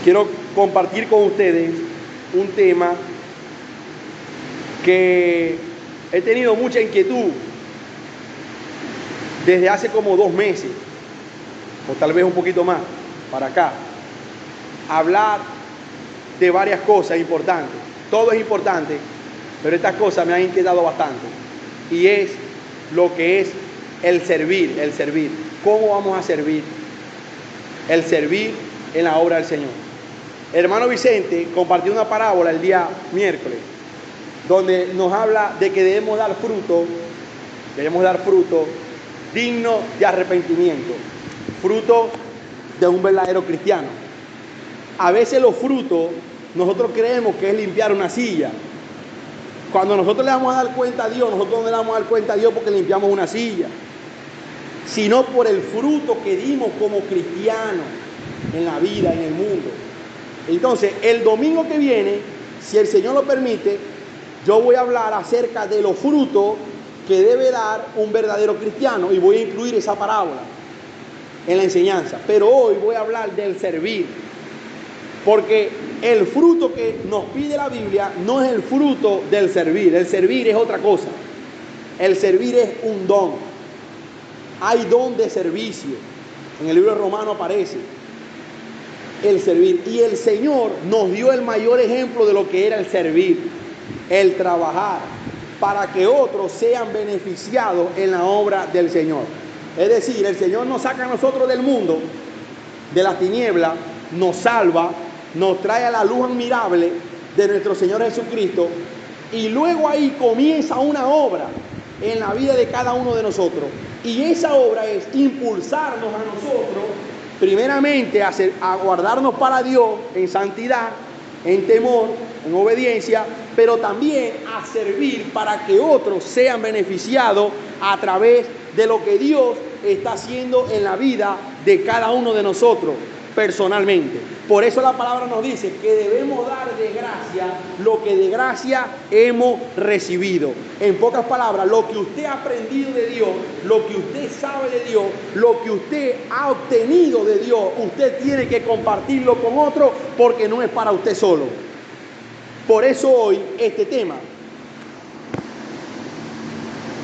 quiero compartir con ustedes un tema que he tenido mucha inquietud desde hace como 2 meses, o tal vez un poquito más, para acá. Hablar de varias cosas importantes. Todo es importante, pero estas cosas me han inquietado bastante. Y es lo que es el servir, el servir. ¿Cómo vamos a servir? El servir en la obra del Señor. El hermano Vicente compartió una parábola el día miércoles, donde nos habla de que debemos dar fruto digno de arrepentimiento, fruto de un verdadero cristiano. A veces los frutos, nosotros creemos que es limpiar una silla. Cuando nosotros le vamos a dar cuenta a Dios, nosotros no le vamos a dar cuenta a Dios porque limpiamos una silla, sino por el fruto que dimos como cristianos en la vida, en el mundo. Entonces, el domingo que viene, si el Señor lo permite, yo voy a hablar acerca de los frutos que debe dar un verdadero cristiano y voy a incluir esa parábola en la enseñanza. Pero hoy voy a hablar del servir, porque el fruto que nos pide la Biblia no es el fruto del servir. El servir es otra cosa. El servir es un don. Hay don de servicio. En el libro de Romanos aparece el servir. Y el Señor nos dio el mayor ejemplo de lo que era el servir, el trabajar, para que otros sean beneficiados en la obra del Señor. Es decir, el Señor nos saca a nosotros del mundo, de las tinieblas, nos salva, nos trae a la luz admirable de nuestro Señor Jesucristo, y luego ahí comienza una obra en la vida de cada uno de nosotros. Y esa obra es impulsarnos a nosotros, primeramente a guardarnos para Dios en santidad, en temor, en obediencia, pero también a servir para que otros sean beneficiados a través de lo que Dios está haciendo en la vida de cada uno de nosotros personalmente. Por eso la palabra nos dice que debemos dar de gracia lo que de gracia hemos recibido. En pocas palabras, lo que usted ha aprendido de Dios, lo que usted sabe de Dios, lo que usted ha obtenido de Dios, usted tiene que compartirlo con otro, porque no es para usted solo. Por eso hoy este tema.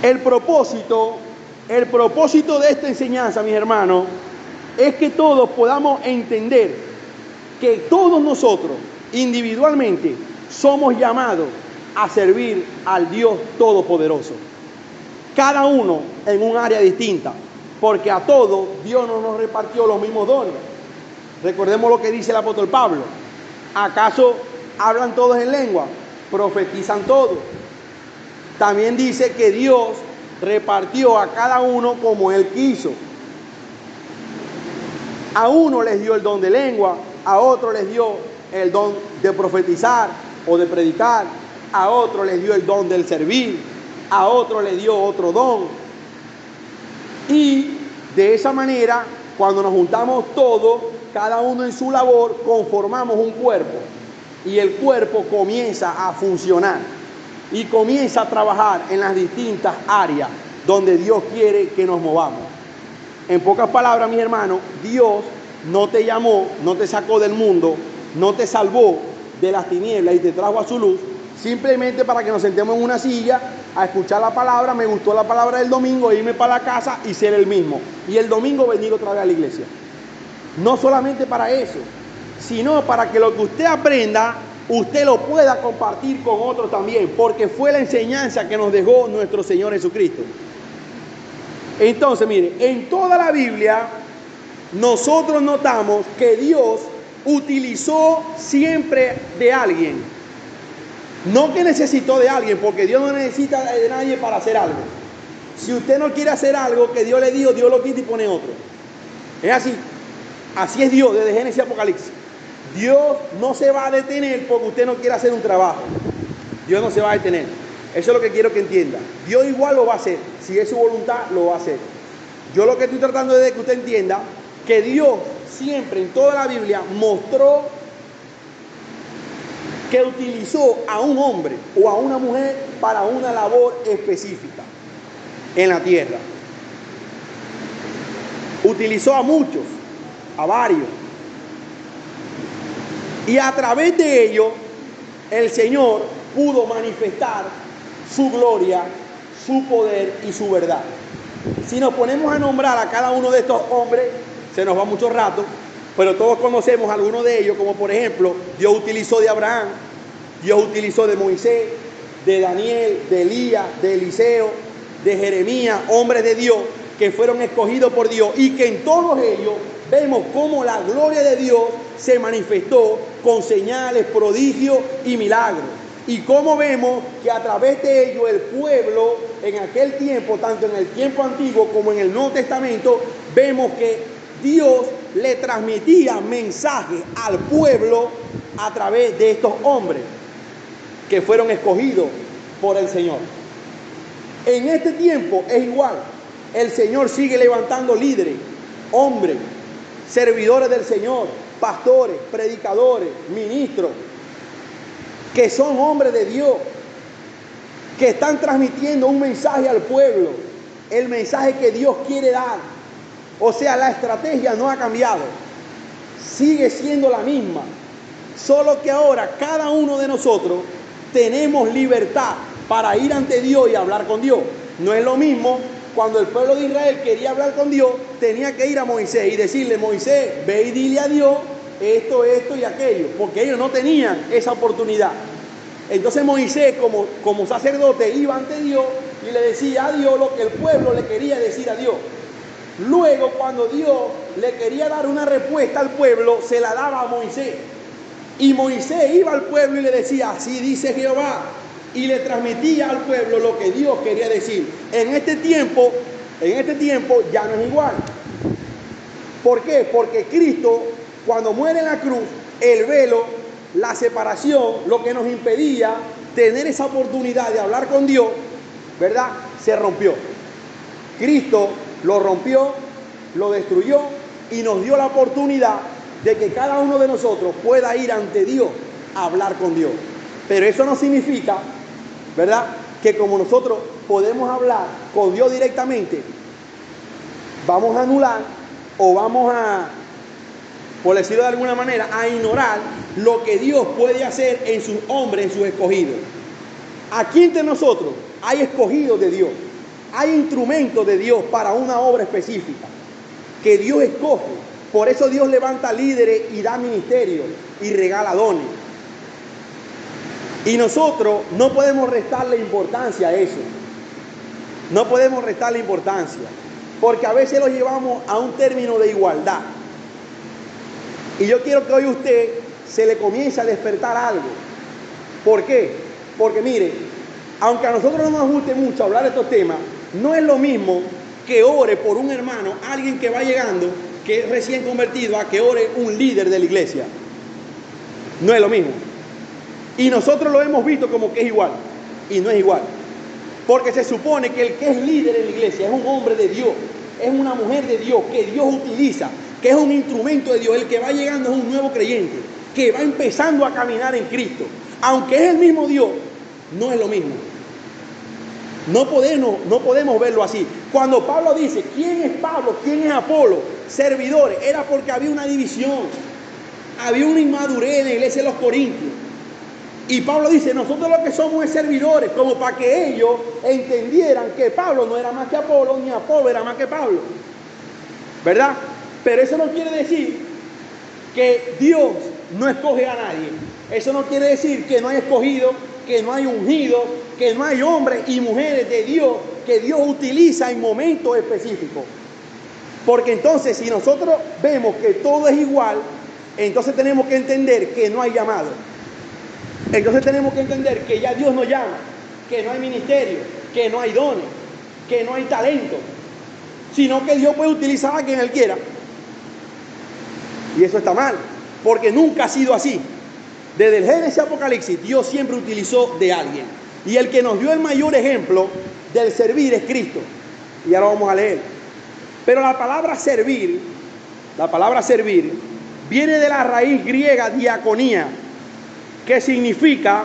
El propósito de esta enseñanza, mis hermanos, es que todos podamos entender que todos nosotros individualmente somos llamados a servir al Dios Todopoderoso. Cada uno en un área distinta, porque a todos Dios no nos repartió los mismos dones. Recordemos lo que dice el apóstol Pablo. ¿Acaso hablan todos en lengua? ¿Profetizan todos? También dice que Dios repartió a cada uno como Él quiso. A uno les dio el don de lengua, a otro les dio el don de profetizar o de predicar, a otro les dio el don del servir, a otro les dio otro don. Y de esa manera, cuando nos juntamos todos, cada uno en su labor, conformamos un cuerpo. Y el cuerpo comienza a funcionar y comienza a trabajar en las distintas áreas donde Dios quiere que nos movamos. En pocas palabras, mis hermanos, Dios no te llamó, no te sacó del mundo, no te salvó de las tinieblas y te trajo a su luz simplemente para que nos sentemos en una silla a escuchar la palabra. Me gustó la palabra del domingo, irme para la casa y ser el mismo. Y el domingo venir otra vez a la iglesia. No solamente para eso, sino para que lo que usted aprenda, usted lo pueda compartir con otros también, porque fue la enseñanza que nos dejó nuestro Señor Jesucristo. Entonces, mire, en toda la Biblia nosotros notamos que Dios utilizó siempre de alguien. No que necesitó de alguien, porque Dios no necesita de nadie para hacer algo. Si usted no quiere hacer algo que Dios le dijo, Dios lo quita y pone otro. Es así. Así es Dios, desde Génesis a Apocalipsis. Dios no se va a detener porque usted no quiere hacer un trabajo. Dios no se va a detener. Eso es lo que quiero que entienda. Dios igual lo va a hacer. Si es su voluntad, lo va a hacer. Yo lo que estoy tratando de que usted entienda, que Dios siempre en toda la Biblia mostró que utilizó a un hombre o a una mujer para una labor específica en la tierra. Utilizó a muchos, a varios. Y a través de ello, el Señor pudo manifestar su gloria, su poder y su verdad. Si nos ponemos a nombrar a cada uno de estos hombres, se nos va mucho rato, pero todos conocemos a algunos de ellos, como por ejemplo, Dios utilizó de Abraham, Dios utilizó de Moisés, de Daniel, de Elías, de Eliseo, de Jeremías, hombres de Dios que fueron escogidos por Dios, y que en todos ellos vemos cómo la gloria de Dios se manifestó con señales, prodigios y milagros. Y cómo vemos que a través de ello el pueblo en aquel tiempo, tanto en el tiempo antiguo como en el Nuevo Testamento, vemos que Dios le transmitía mensajes al pueblo a través de estos hombres que fueron escogidos por el Señor. En este tiempo es igual. El Señor sigue levantando líderes, hombres, servidores del Señor, pastores, predicadores, ministros, que son hombres de Dios, que están transmitiendo un mensaje al pueblo, el mensaje que Dios quiere dar. O sea, la estrategia no ha cambiado, sigue siendo la misma, solo que ahora cada uno de nosotros tenemos libertad para ir ante Dios y hablar con Dios. No es lo mismo cuando el pueblo de Israel quería hablar con Dios, tenía que ir a Moisés y decirle: Moisés, ve y dile a Dios esto, esto y aquello, porque ellos no tenían esa oportunidad. Entonces Moisés, como sacerdote, iba ante Dios y le decía a Dios lo que el pueblo le quería decir a Dios. Luego, cuando Dios le quería dar una respuesta al pueblo, se la daba a Moisés. Y Moisés iba al pueblo y le decía: así dice Jehová. Y le transmitía al pueblo lo que Dios quería decir. En este tiempo ya no es igual. ¿Por qué? Porque Cristo, cuando muere en la cruz, el velo, la separación, lo que nos impedía tener esa oportunidad de hablar con Dios, ¿verdad?, se rompió. Cristo lo rompió, lo destruyó y nos dio la oportunidad de que cada uno de nosotros pueda ir ante Dios a hablar con Dios. Pero eso no significa, ¿verdad?, que como nosotros podemos hablar con Dios directamente, vamos a anular o vamos a, por decirlo de alguna manera, a ignorar lo que Dios puede hacer en sus hombres, en sus escogidos. Aquí entre nosotros hay escogidos de Dios, hay instrumentos de Dios para una obra específica que Dios escoge. Por eso Dios levanta líderes y da ministerios y regala dones. Y nosotros no podemos restarle importancia a eso. No podemos restarle importancia, porque a veces lo llevamos a un término de igualdad. Y yo quiero que hoy usted se le comience a despertar algo. ¿Por qué? Porque mire, aunque a nosotros no nos guste mucho hablar de estos temas, no es lo mismo que ore por un hermano, alguien que va llegando, que es recién convertido, a que ore un líder de la iglesia. No es lo mismo. Y nosotros lo hemos visto como que es igual, y no es igual. Porque se supone que el que es líder en la iglesia es un hombre de Dios, es una mujer de Dios, que Dios utiliza, que es un instrumento de Dios. El que va llegando es un nuevo creyente, que va empezando a caminar en Cristo. Aunque es el mismo Dios, no es lo mismo. No podemos verlo así. Cuando Pablo dice: ¿quién es Pablo? ¿Quién es Apolo? Servidores. Era porque había una división, había una inmadurez en la iglesia de los Corintios. Y Pablo dice: nosotros lo que somos es servidores, como para que ellos entendieran que Pablo no era más que Apolo, ni Apolo era más que Pablo, ¿verdad? Pero eso no quiere decir que Dios no escoge a nadie. Eso no quiere decir que no hay escogido, que no hay ungido, que no hay hombres y mujeres de Dios que Dios utiliza en momentos específicos. Porque entonces, si nosotros vemos que todo es igual, entonces tenemos que entender que no hay llamado. Entonces tenemos que entender que ya Dios nos llama, que no hay ministerio, que no hay dones, que no hay talento, sino que Dios puede utilizar a quien Él quiera. Y eso está mal, porque nunca ha sido así. Desde el Génesis a Apocalipsis, Dios siempre utilizó de alguien. Y el que nos dio el mayor ejemplo del servir es Cristo. Y ahora vamos a leer. Pero la palabra servir viene de la raíz griega diaconía, que significa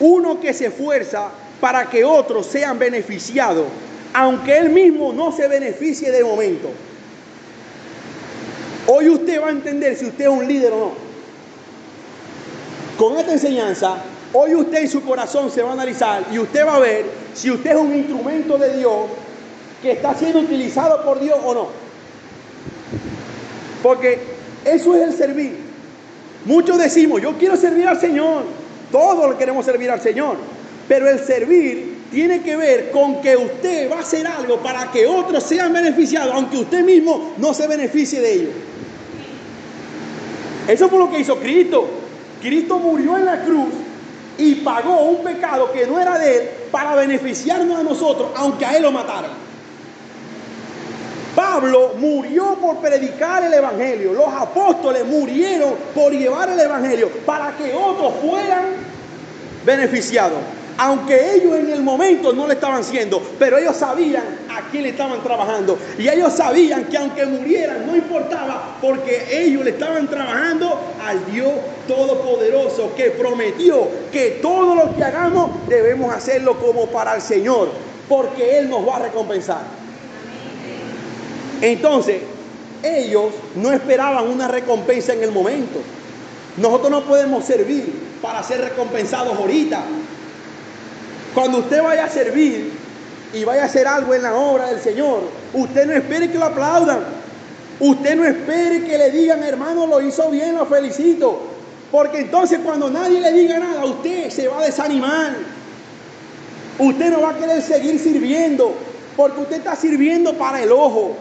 uno que se esfuerza para que otros sean beneficiados, aunque él mismo no se beneficie de momento. Hoy usted va a entender si usted es un líder o no. Con esta enseñanza, hoy usted en su corazón se va a analizar y usted va a ver si usted es un instrumento de Dios que está siendo utilizado por Dios o no. Porque eso es el servir. Muchos decimos, yo quiero servir al Señor. Todos queremos servir al Señor. Pero el servir tiene que ver con que usted va a hacer algo para que otros sean beneficiados, aunque usted mismo no se beneficie de ello. Eso fue lo que hizo Cristo. Cristo murió en la cruz y pagó un pecado que no era de Él para beneficiarnos a nosotros, aunque a Él lo mataran. Pablo murió por predicar el Evangelio. Los apóstoles murieron por llevar el Evangelio para que otros fueran beneficiados. Aunque ellos en el momento no le estaban siendo, pero ellos sabían a quién le estaban trabajando. Y ellos sabían que aunque murieran no importaba, porque ellos le estaban trabajando al Dios Todopoderoso, que prometió que todo lo que hagamos debemos hacerlo como para el Señor, porque Él nos va a recompensar. Entonces, ellos no esperaban una recompensa en el momento. Nosotros no podemos servir para ser recompensados ahorita. Cuando usted vaya a servir y vaya a hacer algo en la obra del Señor, usted no espere que lo aplaudan. Usted no espere que le digan, hermano, lo hizo bien, lo felicito. Porque entonces cuando nadie le diga nada, usted se va a desanimar. Usted no va a querer seguir sirviendo, porque usted está sirviendo para el ojo,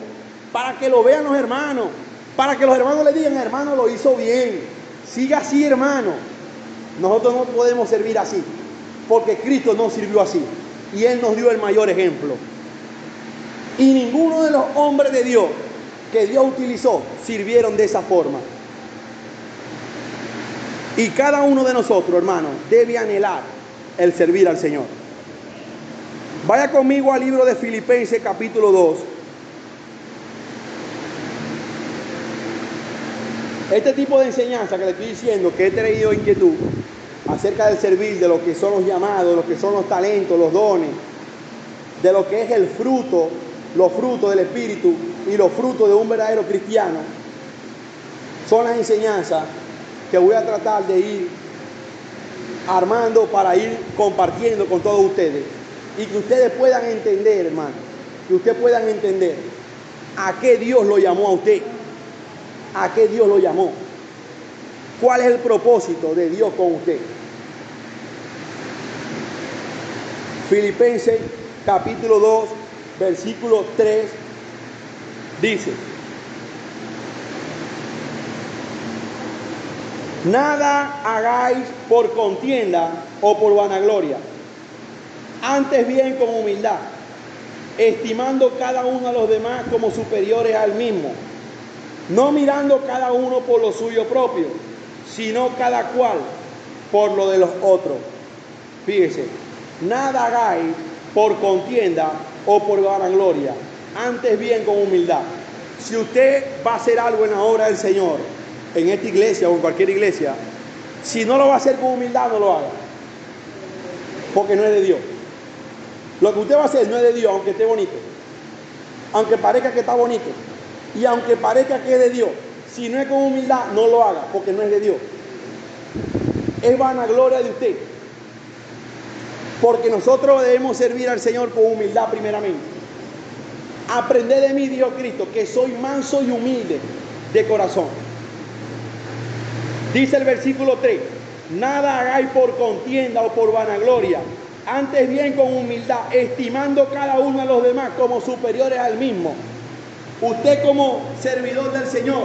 para que lo vean los hermanos, para que los hermanos le digan, hermano, lo hizo bien. Siga así, hermano. Nosotros no podemos servir así, porque Cristo no sirvió así. Y Él nos dio el mayor ejemplo. Y ninguno de los hombres de Dios que Dios utilizó sirvieron de esa forma. Y cada uno de nosotros, hermanos, debe anhelar el servir al Señor. Vaya conmigo al libro de Filipenses capítulo 2. Este tipo de enseñanza que le estoy diciendo, que he traído inquietud acerca del servir, de lo que son los llamados, de lo que son los talentos, los dones, de lo que es el fruto, los frutos del Espíritu y los frutos de un verdadero cristiano, son las enseñanzas que voy a tratar de ir armando para ir compartiendo con todos ustedes y que ustedes puedan entender, hermano, que ustedes puedan entender a qué Dios lo llamó a usted, a qué Dios lo llamó, cuál es el propósito de Dios con usted. Filipenses capítulo 2, versículo 3 dice: nada hagáis por contienda o por vanagloria, antes bien con humildad, estimando cada uno a los demás como superiores al mismo, no mirando cada uno por lo suyo propio, sino cada cual por lo de los otros. Fíjese, nada hagáis por contienda o por vanagloria, antes bien con humildad. Si usted va a hacer algo en la obra del Señor, en esta iglesia o en cualquier iglesia, si no lo va a hacer con humildad, no lo haga, porque no es de Dios. Lo que usted va a hacer no es de Dios, aunque esté bonito, aunque parezca que está bonito y aunque parezca que es de Dios. Si no es con humildad, no lo haga, porque no es de Dios. Es vanagloria de usted, porque nosotros debemos servir al Señor con humildad primeramente. Aprended de mí, dijo Cristo, que soy manso y humilde de corazón. Dice el versículo 3: nada hagáis por contienda o por vanagloria, antes bien con humildad, estimando cada uno a los demás como superiores al mismo. Usted como servidor del Señor,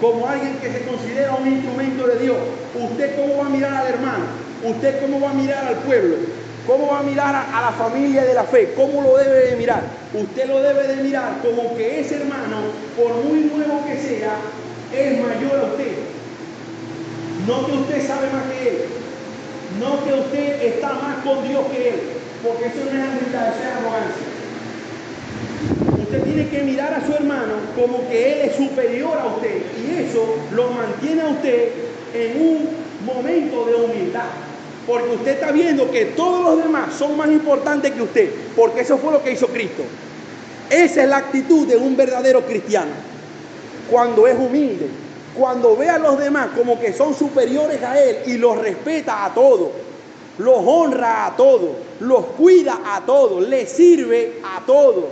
como alguien que se considera un instrumento de Dios, ¿usted cómo va a mirar al hermano? ¿Usted cómo va a mirar al pueblo? ¿Cómo va a mirar a la familia de la fe? ¿Cómo lo debe de mirar? Usted lo debe de mirar como que ese hermano, por muy nuevo que sea, es mayor a usted. No que usted sabe más que él. No que usted está más con Dios que él. Porque eso no es humildad, eso es arrogancia. Usted tiene que mirar a su hermano como que él es superior a usted. Y eso lo mantiene a usted en un momento de humildad. Porque usted está viendo que todos los demás son más importantes que usted. Porque eso fue lo que hizo Cristo. Esa es la actitud de un verdadero cristiano. Cuando es humilde, cuando ve a los demás como que son superiores a él y los respeta a todos, los honra a todos, los cuida a todos, les sirve a todos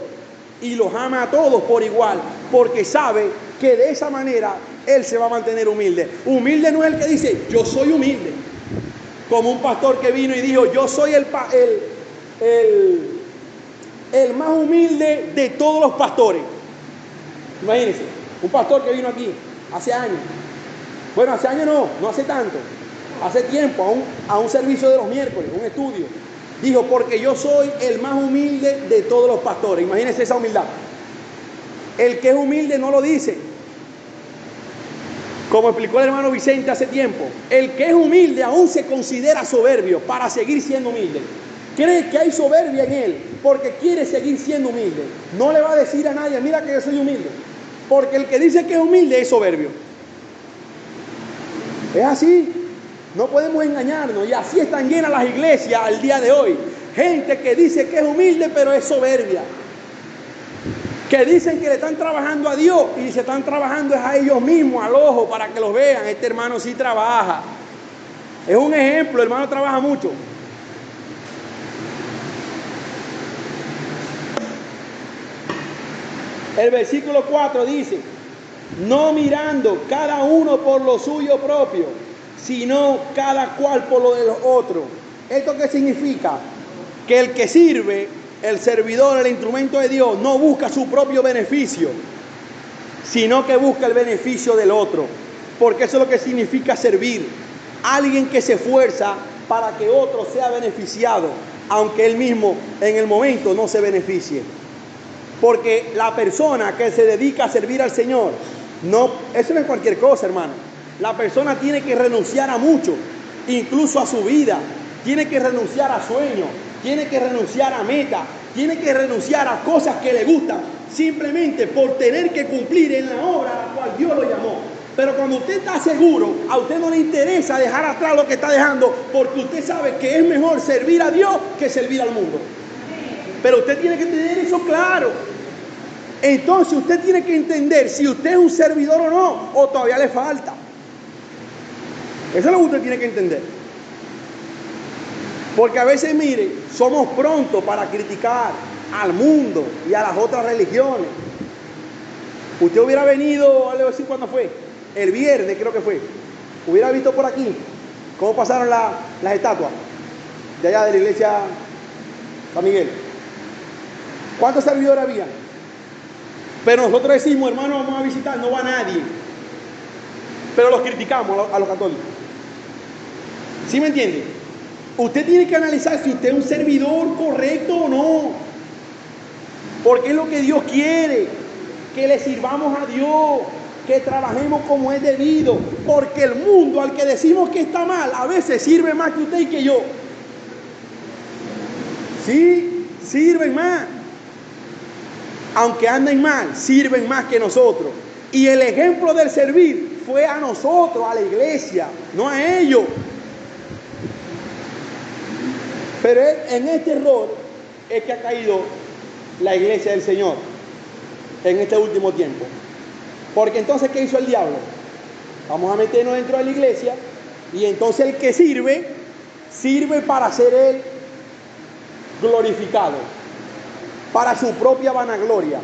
y los ama a todos por igual, porque sabe que de esa manera él se va a mantener humilde. Humilde no es el que dice, yo soy humilde, como un pastor que vino y dijo, yo soy el más humilde de todos los pastores. Imagínense, un pastor que vino aquí hace años. Bueno, hace años no hace tanto. Hace tiempo, a un servicio de los miércoles, un estudio. Dijo, porque yo soy el más humilde de todos los pastores. Imagínense esa humildad. El que es humilde no lo dice. Como explicó el hermano Vicente hace tiempo, el que es humilde aún se considera soberbio para seguir siendo humilde. Cree que hay soberbia en él porque quiere seguir siendo humilde. No le va a decir a nadie, mira que yo soy humilde. Porque el que dice que es humilde es soberbio. Es así. No podemos engañarnos. Y así están llenas las iglesias al día de hoy. Gente que dice que es humilde pero es soberbia. Que dicen que le están trabajando a Dios y se están trabajando es a ellos mismos, al ojo, para que los vean. Este hermano sí trabaja. Es un ejemplo, el hermano trabaja mucho. El versículo 4 dice, no mirando cada uno por lo suyo propio, sino cada cual por lo de los otros. ¿Esto qué significa? Que el que sirve, el servidor, el instrumento de Dios, no busca su propio beneficio, sino que busca el beneficio del otro. Porque eso es lo que significa servir. Alguien que se esfuerza para que otro sea beneficiado, aunque él mismo en el momento no se beneficie. Porque la persona que se dedica a servir al Señor, eso no es cualquier cosa, hermano. La persona tiene que renunciar a mucho, incluso a su vida. Tiene que renunciar a sueños, tiene que renunciar a metas, tiene que renunciar a cosas que le gustan, simplemente por tener que cumplir en la obra a la cual Dios lo llamó. Pero cuando usted está seguro, a usted no le interesa dejar atrás lo que está dejando, porque usted sabe que es mejor servir a Dios que servir al mundo. Pero usted tiene que tener eso claro. Entonces usted tiene que entender si usted es un servidor o no, o todavía le falta. Eso es lo que usted tiene que entender. Porque a veces, mire, somos prontos para criticar al mundo y a las otras religiones. Usted hubiera venido, le voy a decir cuándo fue, el viernes creo que fue, hubiera visto por aquí cómo pasaron las estatuas de allá de la iglesia San Miguel. ¿Cuántos servidores había? Pero nosotros decimos, hermano, vamos a visitar, no va nadie. Pero los criticamos a los católicos. ¿Sí me entiende? Usted tiene que analizar si usted es un servidor correcto o no. Porque es lo que Dios quiere, que le sirvamos a Dios, que trabajemos como es debido. Porque el mundo al que decimos que está mal, a veces sirve más que usted y que yo. Sí, sirven más. Aunque anden mal, sirven más que nosotros. Y el ejemplo del servir fue a nosotros, a la iglesia, no a ellos. Pero en este error es que ha caído la iglesia del Señor en este último tiempo. Porque entonces, ¿qué hizo el diablo? Vamos a meternos dentro de la iglesia y entonces el que sirve para ser él glorificado, para su propia vanagloria.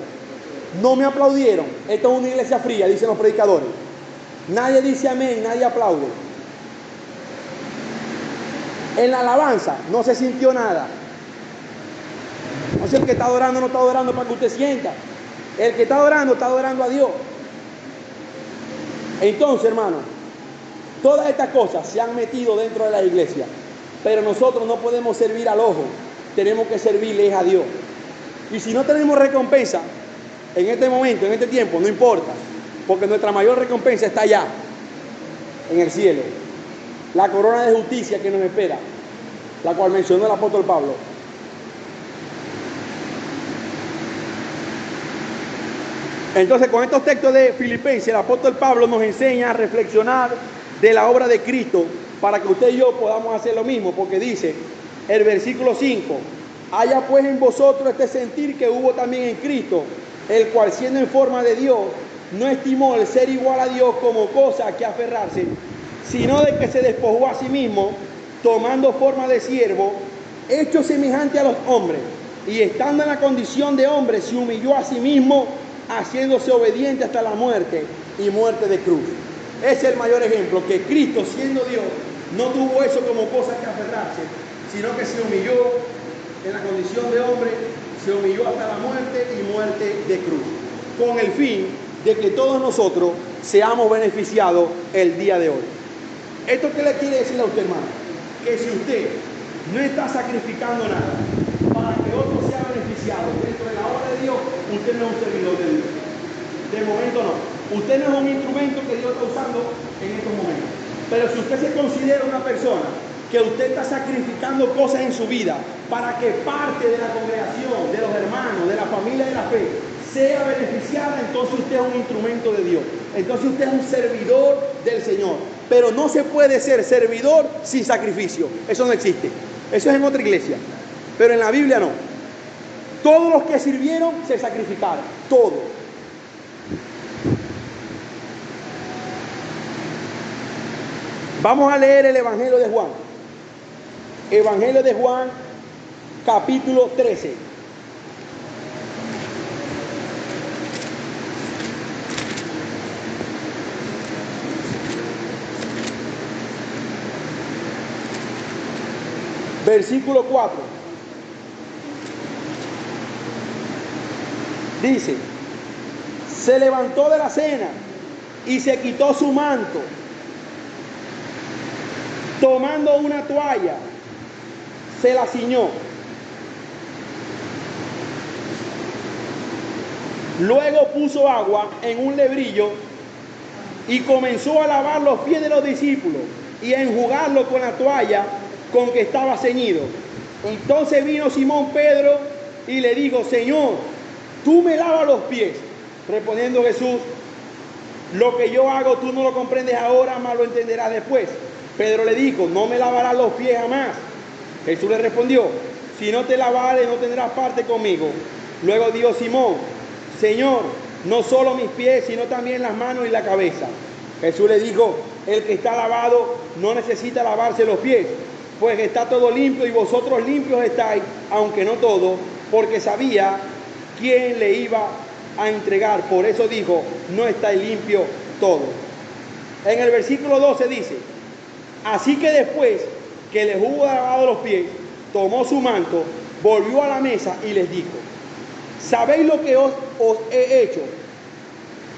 No me aplaudieron. Esto es una iglesia fría, dicen los predicadores. Nadie dice amén, nadie aplaude. En la alabanza no se sintió nada. No sé, el que está adorando no está adorando para que usted sienta. El que está adorando a Dios. Entonces, hermano, todas estas cosas se han metido dentro de la iglesia. Pero nosotros no podemos servir al ojo. Tenemos que servirle a Dios. Y si no tenemos recompensa en este momento, en este tiempo, no importa. Porque nuestra mayor recompensa está allá, en el cielo. La corona de justicia que nos espera, la cual mencionó el apóstol Pablo. Entonces, con estos textos de Filipenses, el apóstol Pablo nos enseña a reflexionar de la obra de Cristo para que usted y yo podamos hacer lo mismo, porque dice el versículo 5, haya pues en vosotros este sentir que hubo también en Cristo, el cual siendo en forma de Dios, no estimó el ser igual a Dios como cosa a que aferrarse, sino de que se despojó a sí mismo, tomando forma de siervo, hecho semejante a los hombres, y estando en la condición de hombre, se humilló a sí mismo, haciéndose obediente hasta la muerte y muerte de cruz. Ese es el mayor ejemplo, que Cristo, siendo Dios, no tuvo eso como cosa que aferrarse, sino que se humilló en la condición de hombre, se humilló hasta la muerte y muerte de cruz, con el fin de que todos nosotros seamos beneficiados el día de hoy. ¿Esto qué le quiere decir a usted, hermano? Que si usted no está sacrificando nada para que otro sea beneficiado dentro de la obra de Dios, usted no es un servidor de Dios. De momento no. Usted no es un instrumento que Dios está usando en estos momentos. Pero si usted se considera una persona que usted está sacrificando cosas en su vida para que parte de la congregación, de los hermanos, de la familia de la fe, sea beneficiada, entonces usted es un instrumento de Dios. Entonces usted es un servidor del Señor. Pero no se puede ser servidor sin sacrificio. Eso no existe. Eso es en otra iglesia. Pero en la Biblia no. Todos los que sirvieron se sacrificaron. Todos. Vamos a leer el Evangelio de Juan. Evangelio de Juan, capítulo 13. Versículo 4. Dice: se levantó de la cena y se quitó su manto, tomando una toalla, se la ciñó. Luego puso agua en un lebrillo y comenzó a lavar los pies de los discípulos y a enjugarlo con la toalla con que estaba ceñido. Entonces vino Simón Pedro y le dijo: Señor, tú me lavas los pies. Respondiendo Jesús: lo que yo hago tú no lo comprendes ahora, mas lo entenderás después. Pedro le dijo: no me lavarás los pies jamás. Jesús le respondió: si no te lavares, no tendrás parte conmigo. Luego dijo Simón: Señor, no solo mis pies, sino también las manos y la cabeza. Jesús le dijo: el que está lavado no necesita lavarse los pies, pues está todo limpio, y vosotros limpios estáis, aunque no todos, porque sabía quién le iba a entregar. Por eso dijo: no estáis limpios todos. En el versículo 12 dice: así que después que les hubo lavado los pies, tomó su manto, volvió a la mesa y les dijo: ¿sabéis lo que os he hecho?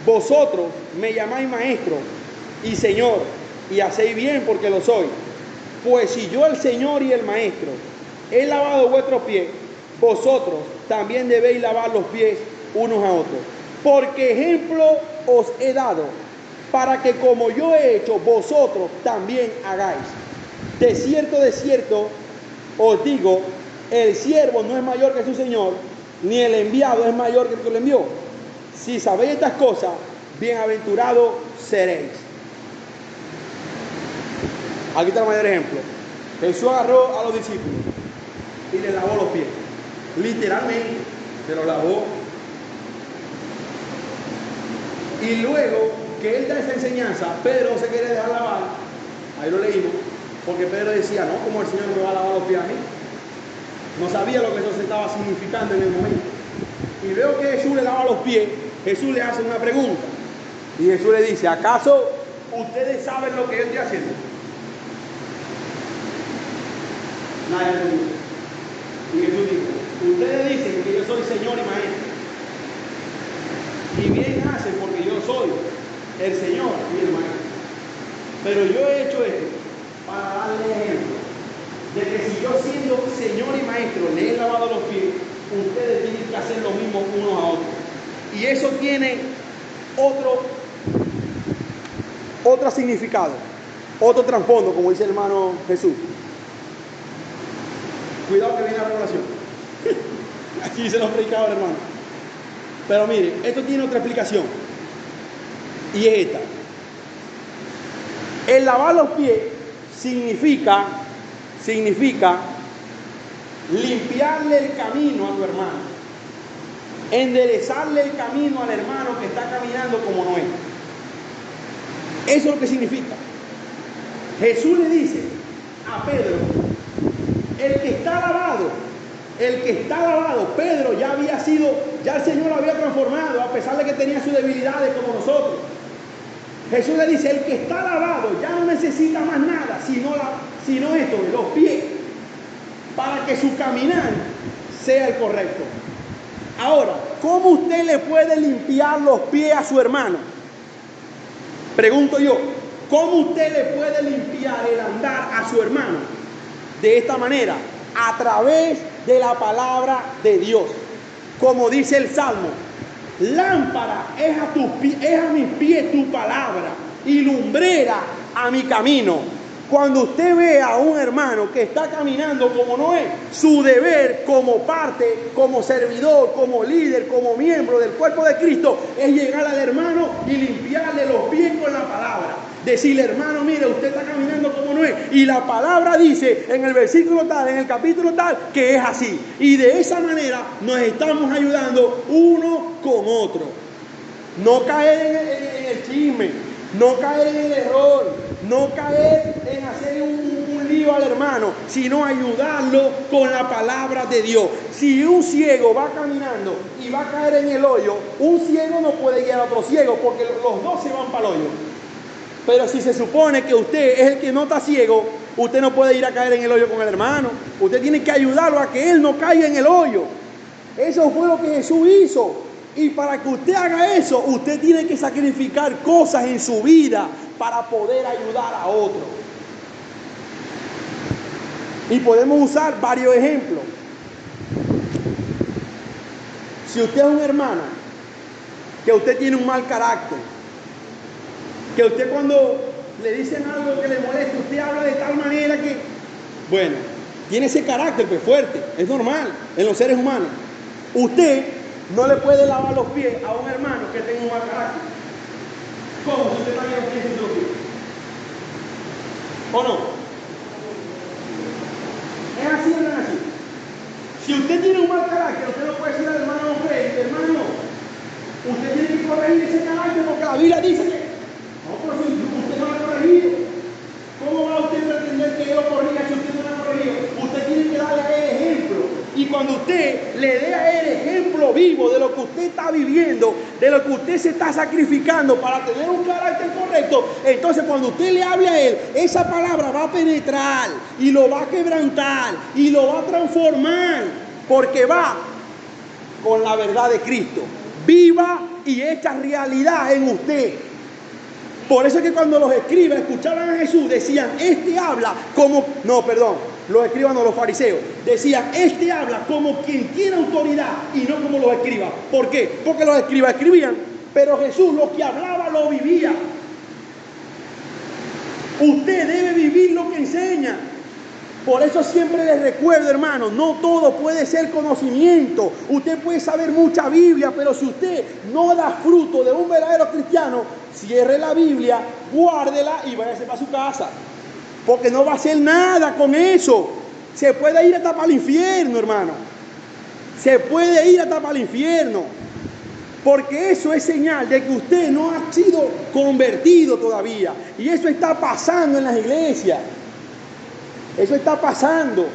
Vosotros me llamáis maestro y señor, y hacéis bien porque lo soy. Pues si yo, el Señor y el Maestro, he lavado vuestros pies, vosotros también debéis lavar los pies unos a otros. Porque ejemplo os he dado, para que como yo he hecho, vosotros también hagáis. De cierto, os digo, el siervo no es mayor que su Señor, ni el enviado es mayor que el que lo envió. Si sabéis estas cosas, bienaventurados seréis. Aquí está el mayor ejemplo. Jesús agarró a los discípulos y les lavó los pies. Literalmente, se los lavó. Y luego que él da esa enseñanza, Pedro no se quiere dejar lavar. Ahí lo leímos. Porque Pedro decía: no, como el Señor me va a lavar los pies a mí. No sabía lo que eso se estaba significando en el momento. Y veo que Jesús le lava los pies. Jesús le hace una pregunta. Y Jesús le dice: ¿acaso ustedes saben lo que yo estoy haciendo? Nadie lo dice. Y Jesús dijo: ustedes dicen que yo soy Señor y Maestro. Y bien hacen, porque yo soy el Señor y el Maestro. Pero yo he hecho esto para darle ejemplo de que si yo, siendo Señor y Maestro, le he lavado los pies, ustedes tienen que hacer lo mismo unos a otros. Y eso tiene otro significado, otro trasfondo, como dice el hermano Jesús. Cuidado que viene la revelación. Aquí dice los predicadores, hermano. Pero mire, esto tiene otra explicación. Y es esta. El lavar los pies significa limpiarle el camino a tu hermano. enderezarle el camino al hermano que está caminando como Noé. Eso es lo que significa. Jesús le dice a Pedro, el que está lavado, Pedro ya había sido, ya el Señor lo había transformado, a pesar de que tenía sus debilidades como nosotros. Jesús le dice, el que está lavado ya no necesita más nada, sino esto, los pies, para que su caminar sea el correcto. Ahora, ¿cómo usted le puede limpiar los pies a su hermano? Pregunto yo, ¿cómo usted le puede limpiar el andar a su hermano? De esta manera, a través de la palabra de Dios. Como dice el Salmo, lámpara es a mis pies tu palabra y lumbrera a mi camino. Cuando usted ve a un hermano que está caminando como Noé, su deber como parte, como servidor, como líder, como miembro del cuerpo de Cristo, es llegar al hermano y limpiarle los pies con la palabra. Decirle, hermano, mire, usted está caminando como Noé. Y la palabra dice en el versículo tal, en el capítulo tal, que es así. Y de esa manera nos estamos ayudando uno con otro. No caer en el chisme, no caer en el error, no caer en hacer un lío al hermano, sino ayudarlo con la palabra de Dios. Si un ciego va caminando y va a caer en el hoyo, un ciego no puede guiar a otro ciego porque los dos se van para el hoyo. Pero si se supone que usted es el que no está ciego, usted no puede ir a caer en el hoyo con el hermano. Usted tiene que ayudarlo a que él no caiga en el hoyo. Eso fue lo que Jesús hizo. Y para que usted haga eso, usted tiene que sacrificar cosas en su vida para poder ayudar a otro. Y podemos usar varios ejemplos. Si usted es un hermano, que usted tiene un mal carácter, que usted cuando le dicen algo que le molesta, usted habla de tal manera que, bueno, tiene ese carácter pues fuerte, es normal en los seres humanos. Usted no le puede lavar los pies a un hermano que tenga un mal carácter. ¿Cómo? Si usted también piensa en los pies. ¿O no? ¿Es así o no es así? Si usted tiene un mal carácter, usted no puede decir al hermano, hermano, usted tiene que corregir ese carácter porque la Biblia dice que no, pero si usted no lo ha corregido, ¿cómo va usted a pretender que yo lo corrija si usted no lo ha corregido? Usted tiene que darle a él ejemplo. Y cuando usted le dé a él ejemplo vivo de lo que usted está viviendo, de lo que usted se está sacrificando para tener un carácter correcto, entonces cuando usted le hable a él, esa palabra va a penetrar y lo va a quebrantar y lo va a transformar, porque va con la verdad de Cristo, viva y hecha realidad en usted. Por eso es que cuando los escribas escuchaban a Jesús, decían, este habla como, los escribas no, los fariseos, decían, este habla como quien tiene autoridad y no como los escribas. ¿Por qué? Porque los escribas escribían, pero Jesús lo que hablaba lo vivía. Usted debe vivir lo que enseña. Por eso siempre les recuerdo, hermano, no todo puede ser conocimiento. Usted puede saber mucha Biblia, pero si usted no da fruto de un verdadero cristiano, cierre la Biblia, guárdela y váyase para su casa. Porque no va a hacer nada con eso. Se puede ir hasta para el infierno, hermano. Se puede ir hasta para el infierno. Porque eso es señal de que usted no ha sido convertido todavía. Y eso está pasando en las iglesias. Eso está pasando.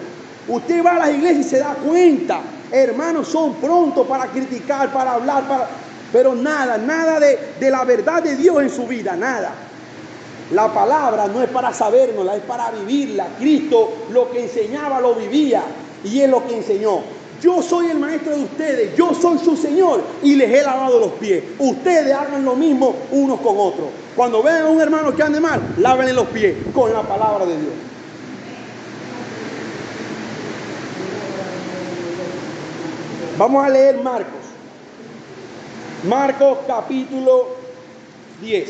Usted va a las iglesias y se da cuenta. Hermanos, son prontos para criticar, para hablar, pero nada de la verdad de Dios en su vida, nada. La palabra no es para sabérnosla, es para vivirla. Cristo lo que enseñaba lo vivía y es lo que enseñó. Yo soy el maestro de ustedes, yo soy su Señor y les he lavado los pies. Ustedes hagan lo mismo unos con otros. Cuando vean a un hermano que ande mal, lávenle los pies con la palabra de Dios. Vamos a leer Marcos. Marcos capítulo 10.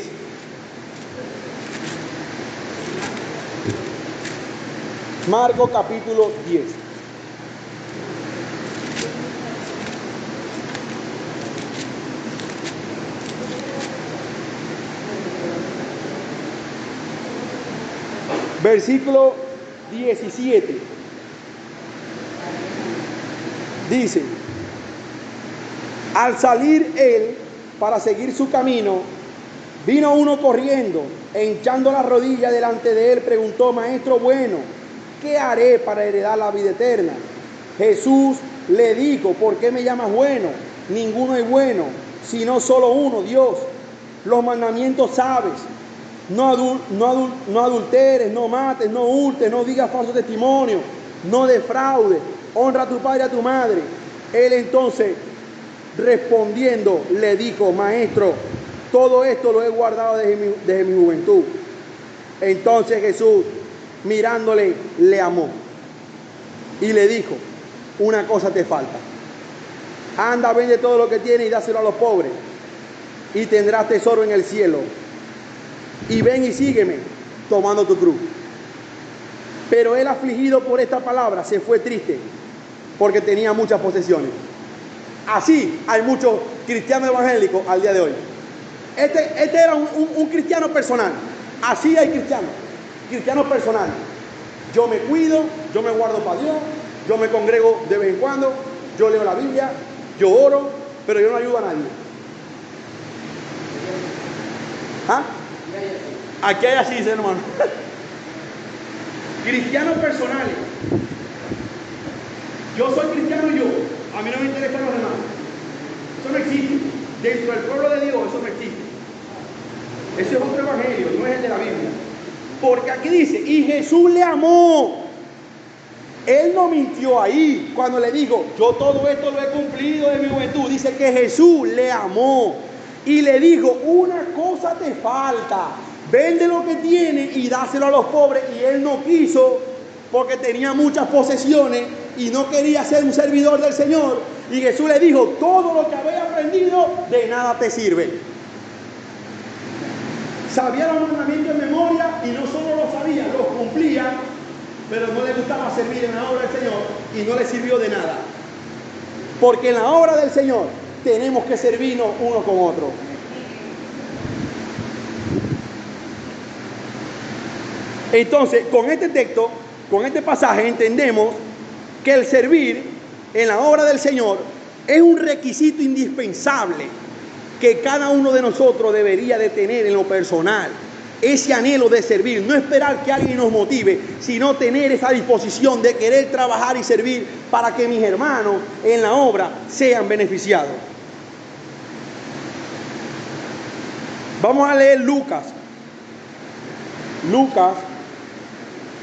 Marcos capítulo 10. Versículo 17. Dice: Al salir él para seguir su camino, vino uno corriendo, e hinchando la rodilla delante de él, preguntó: Maestro bueno, ¿qué haré para heredar la vida eterna? Jesús le dijo: ¿por qué me llamas bueno? Ninguno es bueno, sino solo uno, Dios. Los mandamientos sabes: no adulteres, no mates, no hurtes, no digas falso testimonio, no defraudes, honra a tu padre y a tu madre. Él entonces, respondiendo, le dijo: Maestro, todo esto lo he guardado desde mi juventud. Entonces Jesús, mirándole, le amó y le dijo: una cosa te falta. Anda, vende todo lo que tienes y dáselo a los pobres, y tendrás tesoro en el cielo. Y ven y sígueme, tomando tu cruz. Pero él, afligido por esta palabra, se fue triste, porque tenía muchas posesiones. Así hay muchos cristianos evangélicos al día de hoy. Este era un cristiano personal. Así hay cristianos personales. Yo me cuido, yo me guardo para Dios, yo me congrego de vez en cuando, yo leo la Biblia, yo oro, pero yo no ayudo a nadie. ¿Ah? Aquí hay así, hermano. Cristianos personales. Yo soy cristiano y yo. A mí no me interesan los demás. Eso no existe. Dentro del pueblo de Dios eso no existe. Ese es otro evangelio, no es el de la Biblia. Porque aquí dice: y Jesús le amó. Él no mintió ahí cuando le dijo: yo todo esto lo he cumplido en mi juventud. Dice que Jesús le amó y le dijo: una cosa te falta. Vende lo que tiene y dáselo a los pobres. Y él no quiso, porque tenía muchas posesiones y no quería ser un servidor del Señor. Y Jesús le dijo: todo lo que habéis aprendido de nada te sirve. Sabía los mandamientos en memoria, y no solo los sabía, los cumplía, pero no le gustaba servir en la obra del Señor y no le sirvió de nada. Porque en la obra del Señor tenemos que servirnos uno con otro. Entonces, con este texto, con este pasaje, entendemos que el servir en la obra del Señor es un requisito indispensable que cada uno de nosotros debería de tener en lo personal. Ese anhelo de servir, no esperar que alguien nos motive, sino tener esa disposición de querer trabajar y servir para que mis hermanos en la obra sean beneficiados. Vamos a leer Lucas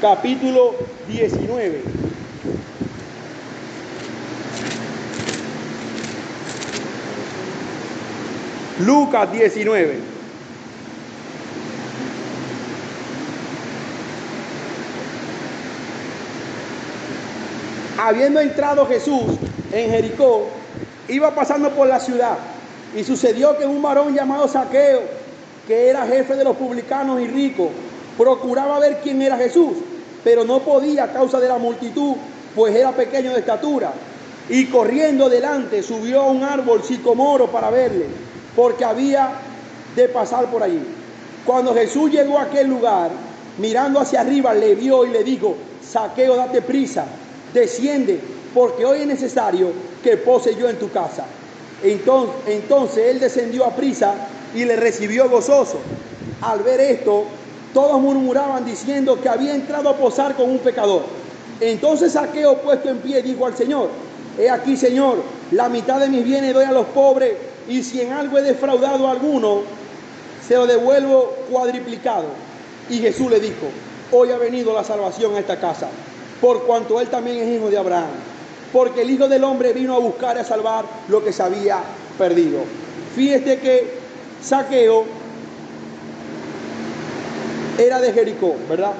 capítulo 19. Lucas 19. Habiendo entrado Jesús en Jericó, iba pasando por la ciudad, y sucedió que un varón llamado Zaqueo, que era jefe de los publicanos y rico, procuraba ver quién era Jesús, pero no podía a causa de la multitud, pues era pequeño de estatura. Y corriendo delante subió a un árbol sicomoro para verle, porque había de pasar por allí. Cuando Jesús llegó a aquel lugar, mirando hacia arriba, le vio y le dijo: Zaqueo, date prisa, desciende, porque hoy es necesario que pose yo en tu casa. Entonces él descendió a prisa y le recibió gozoso. Al ver esto, todos murmuraban diciendo que había entrado a posar con un pecador. Entonces Zaqueo, puesto en pie, dijo al Señor: he aquí, Señor, la mitad de mis bienes doy a los pobres, y si en algo he defraudado a alguno, se lo devuelvo cuadriplicado. Y Jesús le dijo: hoy ha venido la salvación a esta casa, por cuanto él también es hijo de Abraham, porque el Hijo del Hombre vino a buscar y a salvar lo que se había perdido. Fíjate que Zaqueo era de Jericó, ¿verdad?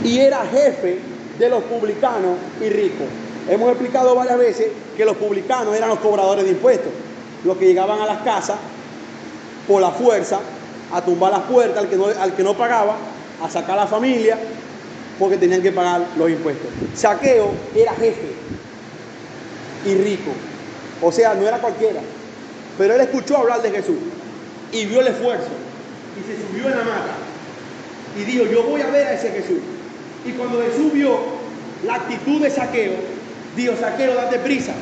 Y era jefe de los publicanos y ricos. Hemos explicado varias veces que los publicanos eran los cobradores de impuestos, los que llegaban a las casas por la fuerza a tumbar las puertas al que no pagaba, a sacar a la familia, porque tenían que pagar los impuestos. Zaqueo era jefe y rico, o sea, no era cualquiera, pero él escuchó hablar de Jesús y vio el esfuerzo y se subió en la mata y dijo: yo voy a ver a ese Jesús. Y cuando Jesús vio la actitud de Zaqueo, dijo: Zaqueo, date prisa,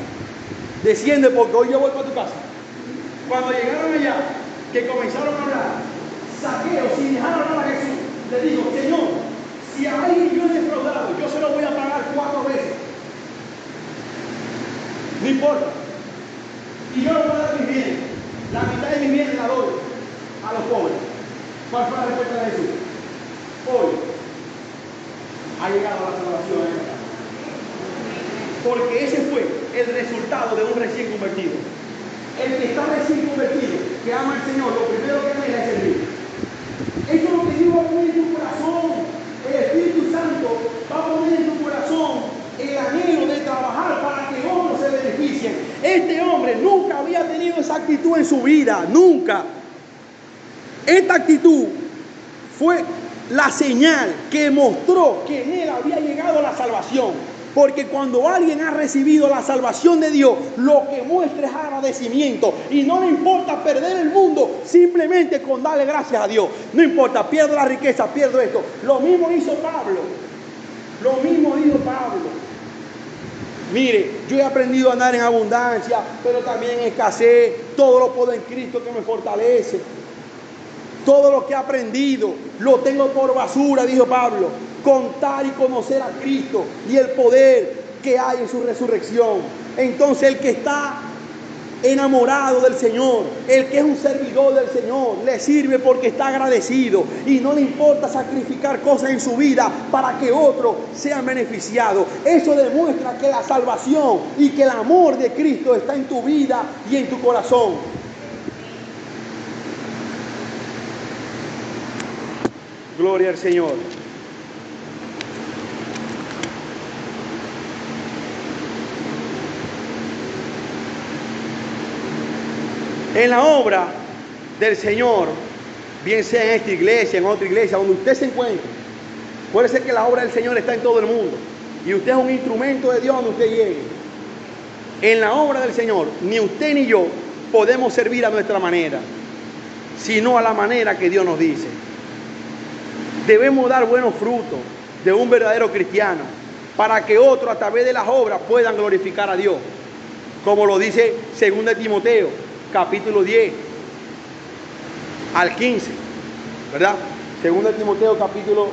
desciende porque hoy yo voy para tu casa. Cuando llegaron allá, que comenzaron a hablar, Zaqueo, sin dejar hablar a Jesús, le dijo, Señor, si a alguien yo he defraudado, yo se lo voy a pagar 4 veces. No importa. Y yo le voy a dar mis bienes. La mitad de mis bienes la doy a los pobres. ¿Cuál fue la respuesta de Jesús? Hoy ha llegado la salvación a esta casa. Porque ese fue el resultado de un recién convertido. El que está recién convertido, que ama al Señor, lo primero que anhela es servir. Esto es lo que Dios va a poner en tu corazón. El Espíritu Santo va a poner en tu corazón el anhelo de trabajar para que otros se beneficien. Este hombre nunca había tenido esa actitud en su vida, nunca. Esta actitud fue la señal que mostró que en él había llegado la salvación. Porque cuando alguien ha recibido la salvación de Dios, lo que muestra es agradecimiento. Y no le importa perder el mundo, simplemente con darle gracias a Dios. No importa, pierdo la riqueza, pierdo esto. Lo mismo hizo Pablo. Lo mismo hizo Pablo. Mire, yo he aprendido a andar en abundancia, pero también en escasez. Todo lo puedo en Cristo que me fortalece. Todo lo que he aprendido lo tengo por basura, dijo Pablo. Contar y conocer a Cristo y el poder que hay en su resurrección. Entonces el que está enamorado del Señor, el que es un servidor del Señor, le sirve porque está agradecido y no le importa sacrificar cosas en su vida para que otros sean beneficiados. Eso demuestra que la salvación y que el amor de Cristo está en tu vida y en tu corazón. Gloria al Señor. En la obra del Señor, bien sea en esta iglesia, en otra iglesia, donde usted se encuentre, puede ser que la obra del Señor está en todo el mundo y usted es un instrumento de Dios donde usted llegue. En la obra del Señor, ni usted ni yo podemos servir a nuestra manera, sino a la manera que Dios nos dice. Debemos dar buenos frutos de un verdadero cristiano para que otros a través de las obras puedan glorificar a Dios, como lo dice 2 Timoteo capítulo 10 al 15, ¿verdad? 2 Timoteo capítulo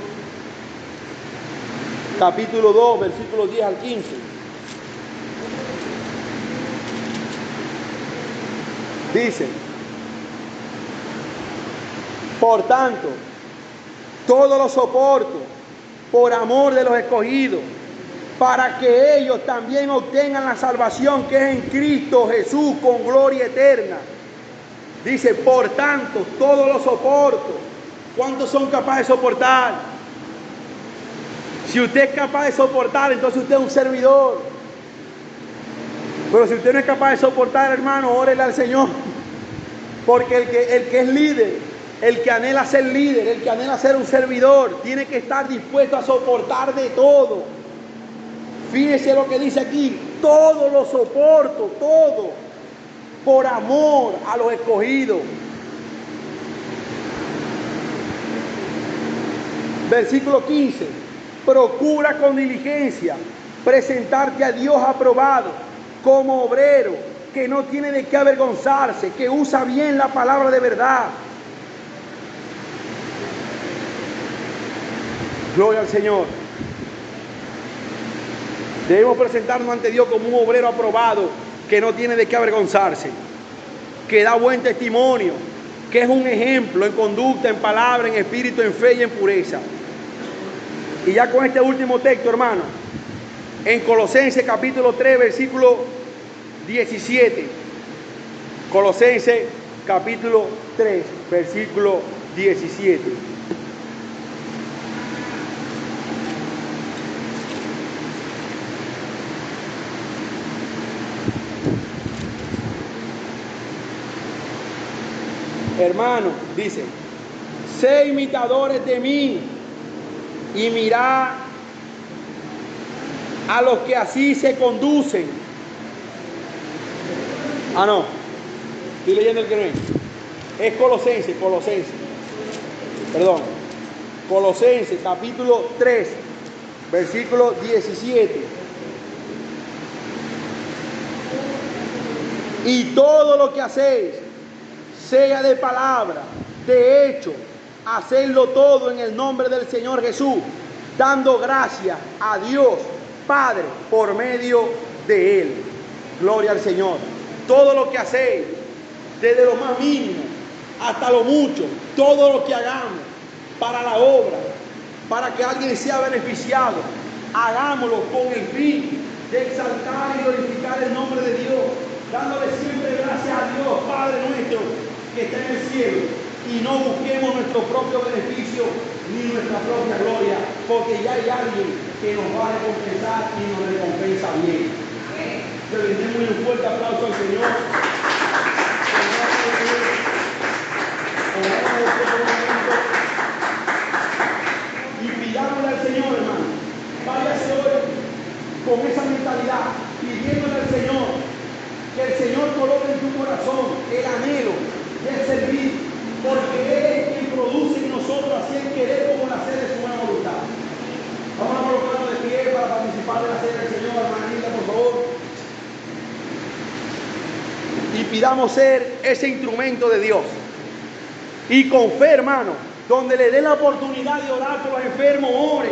2, versículos 10 al 15. Dice, por tanto, todo lo soporto por amor de los escogidos, para que ellos también obtengan la salvación que es en Cristo Jesús con gloria eterna. Dice, por tanto, todo lo soporto. ¿Cuántos son capaces de soportar? Si usted es capaz de soportar, entonces usted es un servidor. Pero si usted no es capaz de soportar, hermano, órele al Señor. Porque el que es líder, el que anhela ser líder, el que anhela ser un servidor, tiene que estar dispuesto a soportar de todo. Fíjese lo que dice aquí, todo lo soporto, todo, por amor a los escogidos. Versículo 15, procura con diligencia presentarte a Dios aprobado, como obrero, que no tiene de qué avergonzarse, que usa bien la palabra de verdad. Gloria al Señor. Debemos presentarnos ante Dios como un obrero aprobado, que no tiene de qué avergonzarse, que da buen testimonio, que es un ejemplo en conducta, en palabra, en espíritu, en fe y en pureza. Y ya con este último texto, hermano, en Colosenses capítulo 3, versículo 17. Colosenses capítulo 3, versículo 17. Hermano, dice, sé imitadores de mí y mirad a los que así se conducen. Ah, no, estoy leyendo el que no es. Es Colosenses capítulo 3, versículo 17. Y todo lo que hacéis, sea de palabra, de hecho, hacedlo todo en el nombre del Señor Jesús, dando gracias a Dios Padre por medio de Él. Gloria al Señor. Todo lo que hacéis, desde lo más mínimo hasta lo mucho, todo lo que hagamos para la obra, para que alguien sea beneficiado, hagámoslo con el fin de exaltar y glorificar el nombre de Dios, dándole siempre gracias a Dios, Padre nuestro, que está en el cielo, y no busquemos nuestro propio beneficio ni nuestra propia gloria, porque ya hay alguien que nos va a recompensar y nos recompensa bien. Le brindemos un fuerte aplauso al Señor. Y pidámosle al Señor, hermano, váyase hoy con esa mentalidad, pidiéndole al Señor que el Señor coloque en tu corazón el anhelo de servir, porque Él es quien produce en nosotros así el querer como el hacer de su buena voluntad. Vamos a colocarnos de pie para participar de la cena del Señor, hermanita, por favor. Y pidamos ser ese instrumento de Dios. Y con fe, hermano, donde le dé la oportunidad de orar por los enfermos, ore,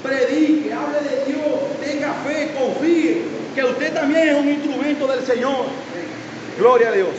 predique, hable de Dios, tenga fe, confíe, que usted también es un instrumento del Señor. Gloria a Dios.